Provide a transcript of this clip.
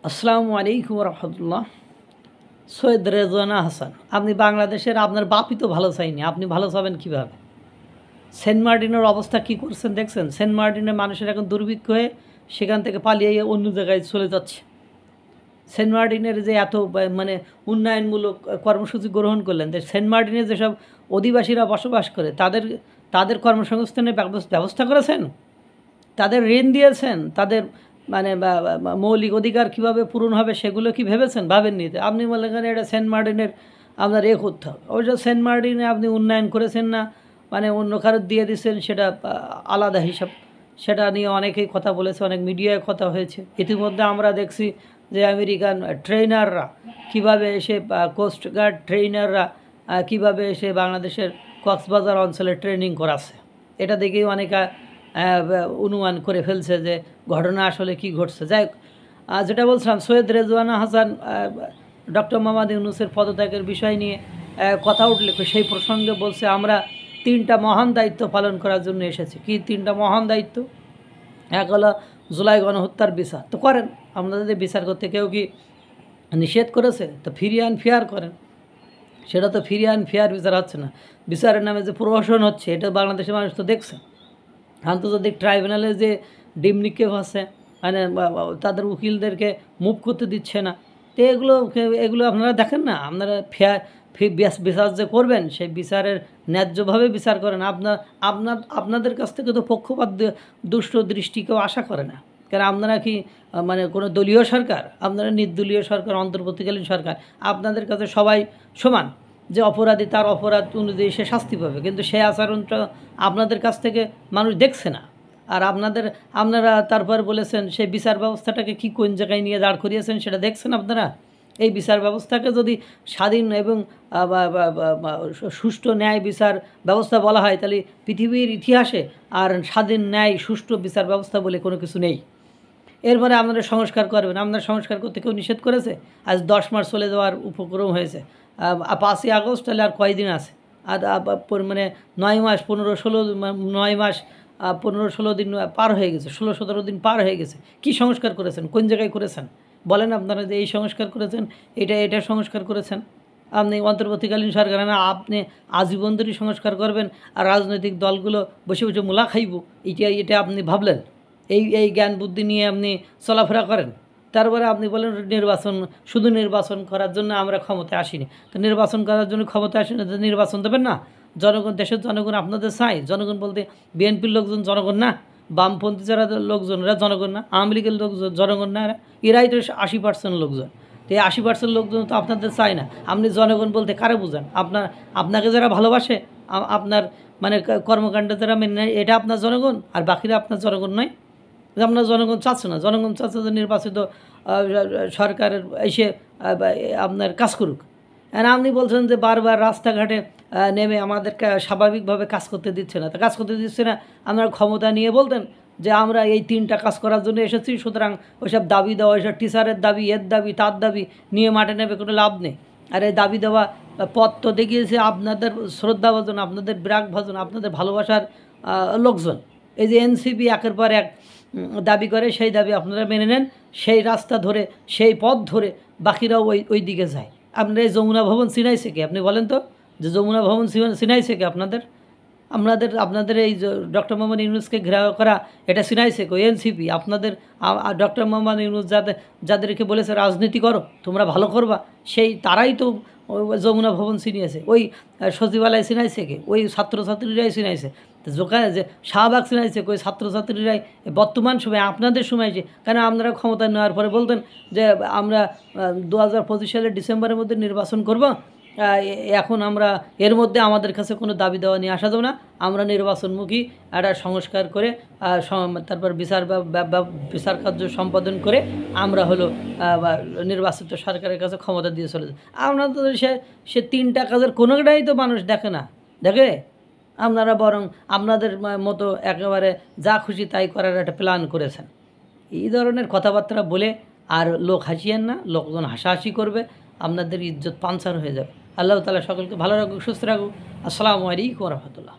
আসসালামু আলাইকুম রহমতুল্লাহ। সৈয়দ রেজওয়ানা হাসান, আপনি বাংলাদেশের, আপনার বাপই তো ভালো চাইনি, আপনি ভালো চাবেন কীভাবে? সেন্ট মার্টিনের অবস্থা কী করছেন দেখছেন? সেন্ট মার্টিনের মানুষের এখন দুর্ভিক্ষ হয়ে সেখান থেকে পালিয়ে অন্য জায়গায় চলে যাচ্ছে। সেন্ট মার্টিনের যে এত মানে উন্নয়নমূলক কর্মসূচি গ্রহণ করলেন, সেন্ট মার্টিনে যেসব অধিবাসীরা বসবাস করে তাদের কর্মসংস্থানের ব্যবস্থা করেছেন, তাদের ঋণ দিয়েছেন, তাদের মানে মৌলিক অধিকার কীভাবে পূরণ হবে সেগুলো কি ভেবেছেন? ভাবেননি। আপনি মনে করেন এটা সেন্ট মার্টিনের আপনার করতে হবে। অবশ্য সেন্ট মার্টিনে আপনি উন্নয়ন করেছেন না, মানে অন্য কারো দিয়ে দিচ্ছেন, সেটা আলাদা হিসাব। সেটা নিয়ে অনেকেই কথা বলেছে, অনেক মিডিয়ায় কথা হয়েছে। ইতিমধ্যে আমরা দেখছি যে আমেরিকান ট্রেনাররা কীভাবে এসে, কোস্টগার্ড ট্রেনাররা কীভাবে এসে বাংলাদেশের কক্সবাজার অঞ্চলে ট্রেনিং করাচ্ছে। এটা দেখেই অনেকে অনুমান করে ফেলছে যে ঘটনা আসলে কি ঘটছে। যাই হোক, যেটা বলছিলাম, সৈয়দ রেজওয়ানা হাসান ডক্টর মোহাম্মদ ইউনূসের পদত্যাগের বিষয় নিয়ে কথা উঠলে সেই প্রসঙ্গে বলছে, আমরা 3টা মহান দায়িত্ব পালন করার জন্য এসেছি। কি 3টা মহান দায়িত্ব? এক হলো জুলাই গণহত্যার বিচার। তো করেন, আপনাদের বিচার করতে কেউ কি নিষেধ করেছে? তো ফ্রি অ্যান্ড ফেয়ার করেন। সেটা তো ফ্রি অ্যান্ড ফেয়ার বিচার হচ্ছে না, বিচারের নামে যে প্রহসন হচ্ছে, এটা বাংলাদেশের মানুষ তো দেখছে। আন্তর্জাতিক ট্রাইব্যুনালে যে ডিম নিক্ষেপ আছে, মানে তাদের উকিলদেরকে মুভ করতে দিচ্ছে না। তো এগুলো আপনারা দেখেন না? আপনারা বিচার যে করবেন, সেই বিচারের ন্যায্যভাবে বিচার করেন। আপনাদের কাছ থেকে তো পক্ষপাত দুষ্ট দৃষ্টি কেউ আশা করে না। কারণ আপনারা কি মানে কোনো দলীয় সরকার? আপনারা নির্দলীয় সরকার, অন্তর্বর্তীকালীন সরকার। আপনাদের কাছে সবাই সমান, যে অপরাধী তার অপরাধ অনুযায়ী সে শাস্তি পাবে। কিন্তু সেই আচরণটা আপনাদের কাছ থেকে মানুষ দেখছে না। আর আপনারা তারপর বলেছেন সেই বিচার ব্যবস্থাটাকে কি কোন জায়গায় নিয়ে দাঁড় করিয়েছেন সেটা দেখছেন আপনারা। এই বিচার ব্যবস্থাকে যদি স্বাধীন এবং সুষ্ঠু ন্যায় বিচার ব্যবস্থা বলা হয়, তাহলে পৃথিবীর ইতিহাসে আর স্বাধীন ন্যায় সুষ্ঠু বিচার ব্যবস্থা বলে কোনো কিছু নেই। এরপরে আপনারা সংস্কার করবেন। আপনারা সংস্কার করতে কেউ নিষেধ করেছে? আজ 10 মাস চলে যাওয়ার উপক্রম হয়েছে। 5ই আগস্ট তাহলে আর কয়দিন আছে? আর মানে 9 মাস 9 মাস 15-16 দিন পার হয়ে গেছে, 16-17 দিন পার হয়ে গেছে। কি সংস্কার করেছেন? কোন জায়গায় করেছেন? বলেন আপনারা যে এই সংস্কার করেছেন, এটা সংস্কার করেছেন। আপনি অন্তর্বর্তীকালীন সরকার না, আপনি আজীবন ধরে সংস্কার করবেন আর রাজনৈতিক দলগুলো বসে বসে মূলা খাইব, এটা আপনি ভাবলেন? এই জ্ঞান বুদ্ধি নিয়ে আপনি চলাফেরা করেন। তারপরে আপনি বলেন শুধু নির্বাচন করার জন্য আমরা ক্ষমতায় আসিনি। তো নির্বাচন করার জন্য ক্ষমতায় আসেনি, নির্বাচন দেবেন না? দেশের জনগণ আপনাদের চাই। জনগণ বলতে বিএনপির লোকজন জনগণ না, বামপন্থী যারা লোকজনরা জনগণ না, আওয়ামী লীগের লোকজন জনগণ না, এরাই তো 80% লোকজন। তো এই 80% লোকজন তো আপনাদের চাই না। আপনি জনগণ বলতে কারে বুঝান? আপনাকে যারা ভালোবাসে, আপনার মানে কর্মকাণ্ড যারা মেনে নেয়, এটা আপনার জনগণ, আর বাকিরা আপনার জনগণ নয়। আপনার জনগণ চাচ্ছে না। জনগণ চাচ্ছে যে নির্বাচিত সরকারের এসে আপনার কাজ করুক। আর আপনি বলছেন যে বারবার রাস্তাঘাটে নেমে আমাদেরকে স্বাভাবিকভাবে কাজ করতে দিচ্ছে না। তা কাজ করতে দিচ্ছে না, আপনার ক্ষমতা নিয়ে বলতেন যে আমরা এই 3টা কাজ করার জন্য এসেছি, সুতরাং ওইসব দাবি দেওয়া, ওইসব টিচারের দাবি, এর দাবি, তার দাবি নিয়ে মাঠে নেবে কোনো লাভ নেই। আর এই দাবি দেওয়া পথ তো দেখিয়েছে আপনাদের শ্রদ্ধাভাজন, আপনাদের বিরাগভাজন, আপনাদের ভালোবাসার লোকজন। এই যে এনসিপি একের পর এক দাবি করে, সেই দাবি আপনারা মেনে নেন, সেই রাস্তা ধরে, সেই পথ ধরে বাকিরাও ওই দিকে যায়। আপনার এই যমুনা ভবন চিনাইছে কে? আপনি বলেন তো, যে যমুনা ভবন চিনাইছে কে? আপনাদের এই ডক্টর মোহাম্মদ ইউনূসকে ঘেরাও করা, এটা চিনাইছে কে? এনসিপি। আপনাদের ডক্টর মোহাম্মদ ইউনূস যাদেরকে বলেছে রাজনীতি করো, তোমরা ভালো করবা, তারাই তো যমুনা ভবন চিনিয়েছে। ওই সচিবালয় চিনাইছে কে? ওই ছাত্রছাত্রীরাই চিনাইছে। যে শাহবাগ চিনাইছে ওই ছাত্রছাত্রীরাই বর্তমান সময়ে আপনাদের সময় যে, কেন আপনারা ক্ষমতা নেওয়ার পরে বলতেন যে আমরা 2025 সালের ডিসেম্বরের মধ্যে নির্বাচন করব, এখন আমরা এর মধ্যে আমাদের কাছে কোনো দাবি দেওয়া নিয়ে আসা যাবে না, আমরা নির্বাচনমুখী একটা সংস্কার করে তারপর বিচার কার্য সম্পাদন করে আমরা নির্বাচিত সরকারের কাছে ক্ষমতা দিয়ে চলে যায়। আপনাদের সে 3টা কাজের কোনোটাই তো মানুষ দেখে না, দেখে? আপনারা বরং আপনাদের মতো একেবারে যা খুশি তাই করার একটা প্ল্যান করেছেন। এই ধরনের কথাবার্তা বলে আর লোক হাসিয়েন না, লোকজন হাসাহাসি করবে, আপনাদের ইজ্জত পাঞ্চার হয়ে যাবে। আল্লাহ তাআলা সকলকে ভালো রাখুক, সুস্থ রাখুক। আসসালামু আলাইকুম ওয়া রাহমাতুল্লাহ।